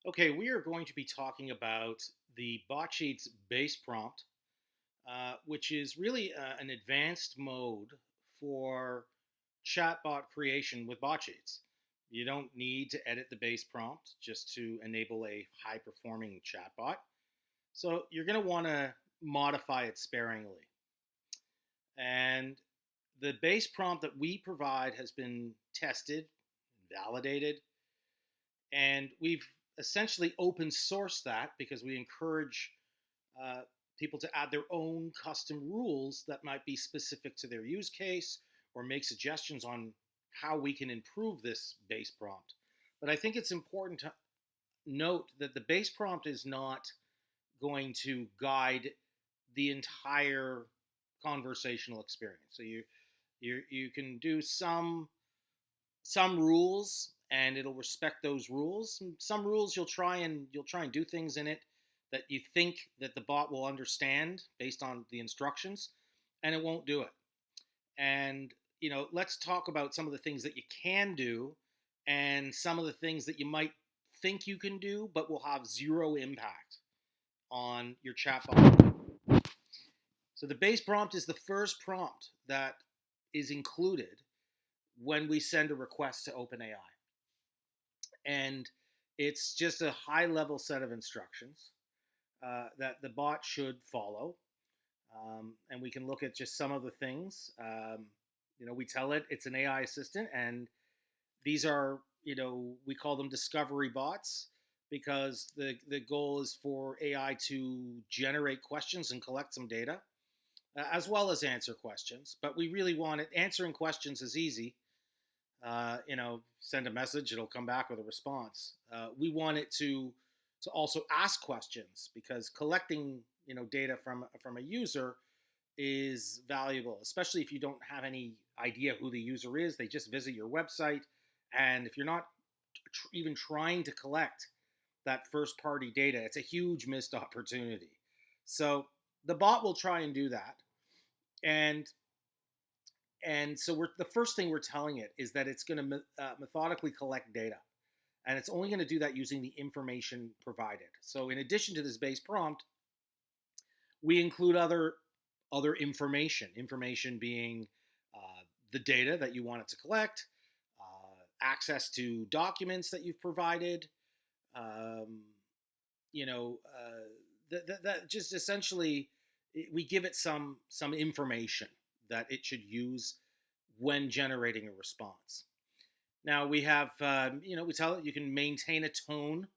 Okay, we are going to be talking about the BotSheets base prompt, which is really an advanced mode for chatbot creation with BotSheets. You don't need to edit the base prompt just to enable a high performing chatbot. So you're going to want to modify it sparingly. And the base prompt that we provide has been tested, validated, and we've essentially open sourced that because we encourage uh, people to add their own custom rules that might be specific to their use case or make suggestions on how we can improve this base prompt. But I think it's important to note that the base prompt is not going to guide the entire conversational experience. So you can do some rules and it'll respect those rules. Some rules you'll try and do things in it that you think that the bot will understand based on the instructions, and it won't do it. And let's talk about some of the things that you can do and some of the things that you might think you can do but will have zero impact on your chatbot. So the base prompt is the first prompt that is included when we send a request to OpenAI. And it's just a high level set of instructions that the bot should follow. And we can look at just some of the things. We tell it it's an AI assistant, and these are, we call them discovery bots because the goal is for AI to generate questions and collect some data, as well as answer questions. But we really want it answering questions is easy. Send a message, it'll come back with a response. We want it to also ask questions because collecting data from a user is valuable, especially if you don't have any idea who the user is. They just visit your website, and if you're not even trying to collect that first party data, it's a huge missed opportunity. So the bot will try and do that, and so the first thing we're telling it is that it's going to methodically collect data, and it's only going to do that using the information provided. So in addition to this base prompt, we include other information being the data that you want it to collect, access to documents that you've provided, um, that just essentially we give it some information that it should use when generating a response. Now we have, we tell it you can maintain a tone,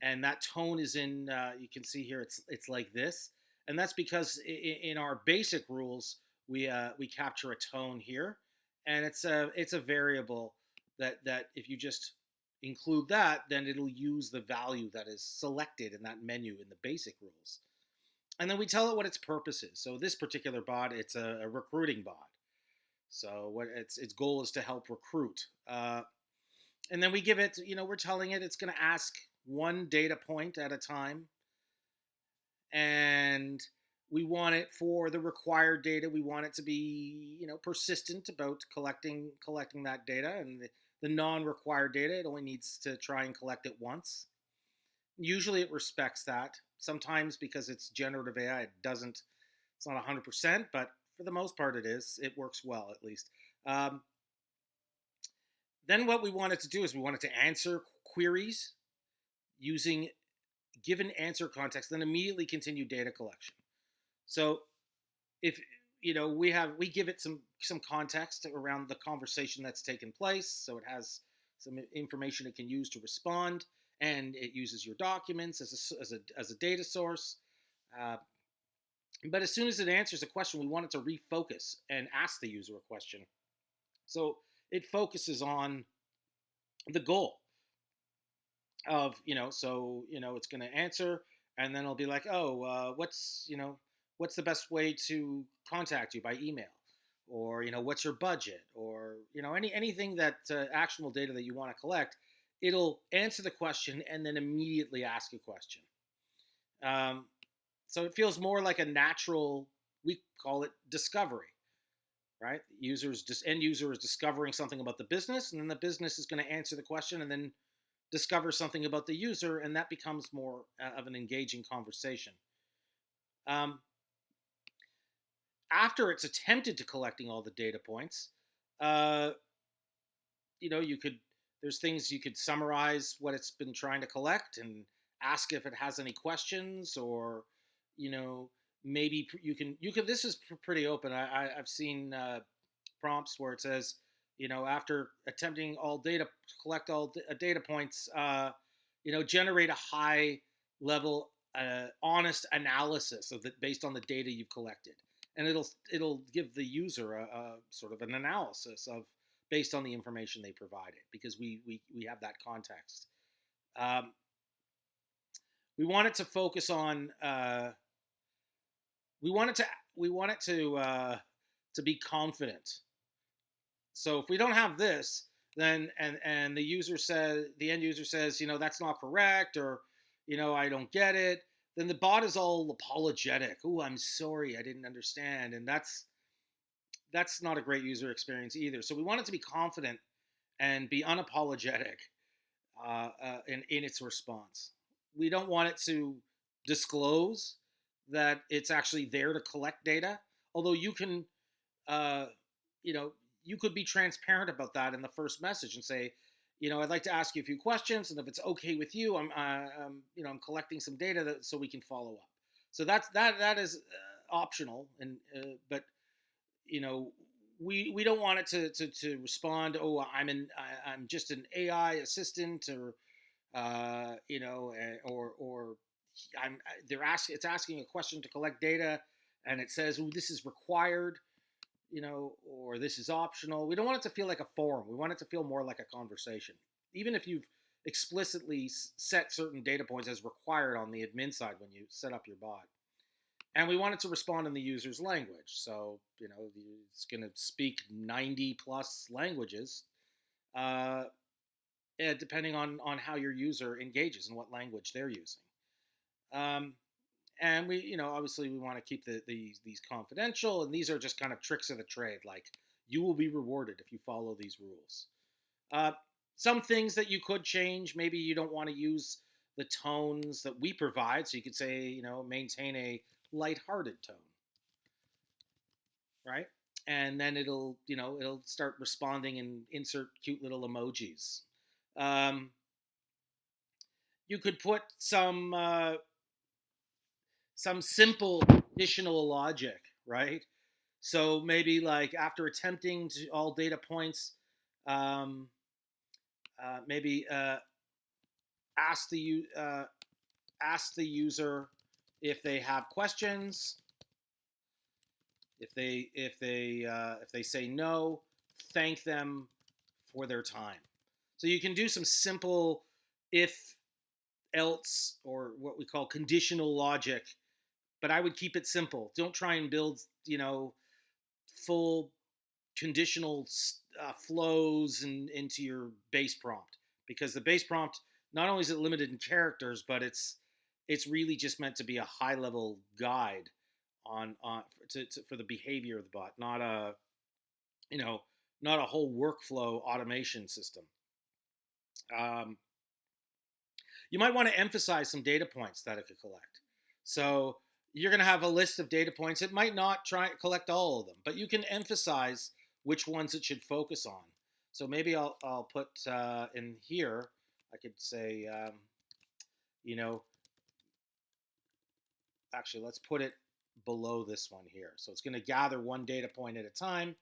and that tone is in. You can see here it's like this, and that's because in our basic rules we capture a tone here, and it's a variable that if you just include that, then it'll use the value that is selected in that menu in the basic rules. And then we tell it what its purpose is. So this particular bot, it's a recruiting bot. So what its goal is to help recruit. And then we give it, we're telling it it's going to ask one data point at a time, and we want it for the required data. We want it to be, persistent about collecting that data, and the non-required data, it only needs to try and collect it once. Usually, it respects that. Sometimes, because it's generative AI, it doesn't. It's not 100%, but for the most part, it is. It works well, at least. Um, then, what we want it to do is we want it to answer queries using given answer context, then immediately continue data collection. So if we give it some context around the conversation that's taken place, so it has some information it can use to respond, and it uses your documents as a data source. Uh, but as soon as it answers a question, we want it to refocus and ask the user a question. So it focuses on the goal of it's going to answer, and then it'll be like, oh, what's the best way to contact you by email, or what's your budget, or anything that actionable data that you want to collect. It'll answer the question and then immediately ask a question. um, so it feels more like a natural, we call it discovery, right? End user is discovering something about the business, and then the business is going to answer the question and then discover something about the user, and that becomes more of an engaging conversation. Um, After it's attempted to collecting all the data points, uh, you could there's things you could summarize what it's been trying to collect and ask if it has any questions, or you know maybe you can this is pretty open. I've seen prompts where it says, after attempting all data collect all data points, generate a high level honest analysis of it based on the data you've collected, and it'll give the user a sort of an analysis of based on the information they provided, because we have that context. Um, we want it to focus on we want it to we want it to be confident. So if we don't have this, then and the end user says, that's not correct, or I don't get it, then the bot is all apologetic. Oh, I'm sorry, I didn't understand, and that's not a great user experience either. So we want it to be confident and be unapologetic in its response. We don't want it to disclose that it's actually there to collect data, although uh, you know, you could be transparent about that in the first message and say, I'd like to ask you a few questions, and if it's okay with you, I'm collecting some data so we can follow up. So that is optional, and but you know, we don't want it to respond. Oh, I'm just an AI assistant, or or it's asking a question to collect data, and it says, oh, this is required, or this is optional. We don't want it to feel like a forum. We want it to feel more like a conversation. Even if you've explicitly set certain data points as required on the admin side when you set up your bot. And we want it to respond in the user's language. So, it's going to speak 90 plus languages, uh, depending on how your user engages and what language they're using. Um, and obviously we want to keep these confidential, and these are just kind of tricks of the trade, like you will be rewarded if you follow these rules. uh, some things that you could change: maybe you don't want to use the tones that we provide, so you could say, maintain a lighthearted tone, right? And then it'll start responding and insert cute little emojis. um, you could put some simple additional logic, right? So maybe, like, after attempting to all data points, um, maybe ask the ask the user if they have questions. If they say no, thank them for their time. So you can do some simple if else, or what we call conditional logic, but I would keep it simple. Don't try and build full conditional flows into your base prompt, because the base prompt, not only is it limited in characters, but it's really just meant to be a high level guide on for the behavior of the bot, not a you know not a whole workflow automation system. Um, you might want to emphasize some data points that it could collect. So you're going to have a list of data points. It might not try to collect all of them, but you can emphasize which ones it should focus on. So maybe I'll put in here. I could say, you know, actually, let's put it below this one here. So it's going to gather one data point at a time.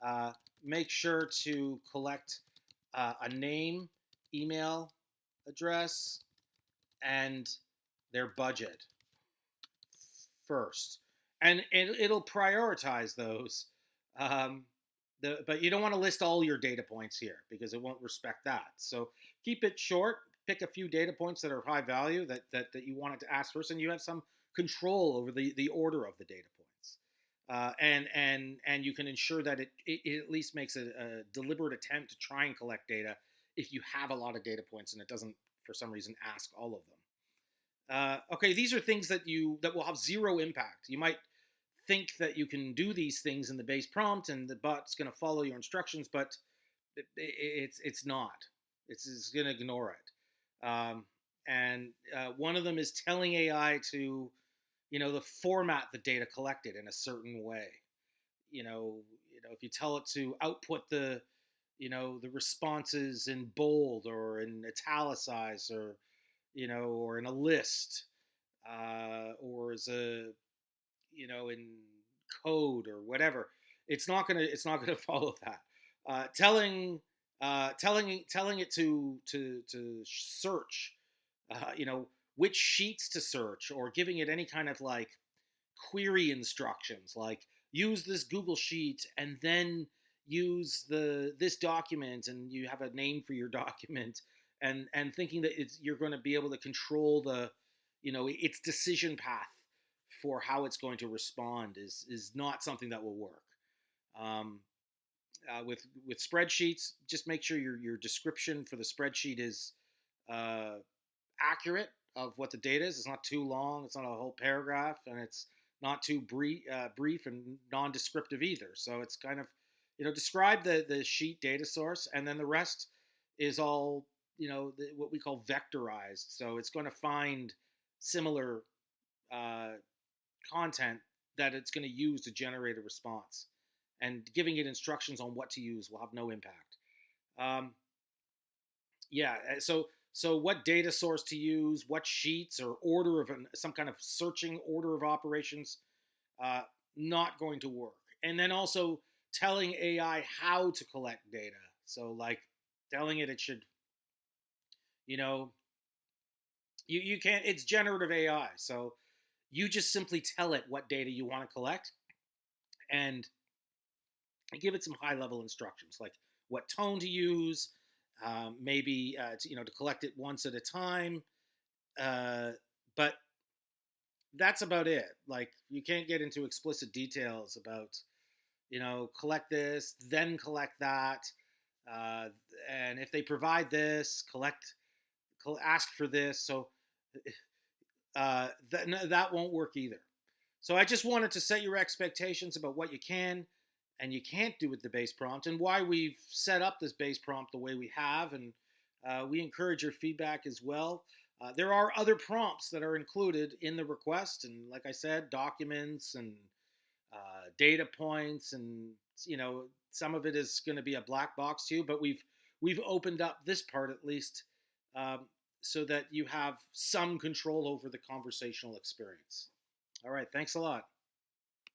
Uh, Make sure to collect a name, email address, and their budget first, and it'll prioritize those. Um, but you don't want to list all your data points here, because it won't respect that. So keep it short. Pick a few data points that are high value that you wanted to ask first, and you have some control over the order of the data points. And you can ensure that it at least makes a deliberate attempt to try and collect data if you have a lot of data points and it doesn't, for some reason, ask all of them. Okay, these are things that will have zero impact. You might think that you can do these things in the base prompt and the bot's going to follow your instructions, but it's not. It's going to ignore it. um, and one of them is telling AI to, the format the data collected in a certain way. If you tell it to output the responses in bold or in italicized, or or in a list, or as a, in code or whatever, it's not gonna follow that. Telling it to search, which sheets to search, or giving it any kind of like query instructions, like use this Google sheet and then use this document, and you have a name for your document, and thinking that you're going to be able to control its decision path for how it's going to respond is not something that will work. Um, with spreadsheets, just make sure your description for the spreadsheet is uh, accurate of what the data is. It's not too long. It's not a whole paragraph, and it's not too brief and non-descriptive either. So it's kind of, describe the sheet data source, and then the rest is all, what we call vectorized. So it's going to find similar uh, content that it's going to use to generate a response, and giving it instructions on what to use will have no impact. Um, yeah. So what data source to use, what sheets, or order of some kind of searching order of operations, uh, not going to work. And then also telling AI how to collect data. So like telling it should, you know, you can't. It's generative AI, so you just simply tell it what data you want to collect, and give it some high level instructions, like what tone to use, maybe to collect it once at a time. But that's about it. Like, you can't get into explicit details about, collect this, then collect that, uh, and if they provide this, ask for this. So that won't work either. So I just wanted to set your expectations about what you can and you can't do with the base prompt, and why we've set up this base prompt the way we have. And we encourage your feedback as well. There are other prompts that are included in the request, and like I said, documents and data points, and some of it is going to be a black box to you. But we've opened up this part, at least, um, so that you have some control over the conversational experience. All right, thanks a lot.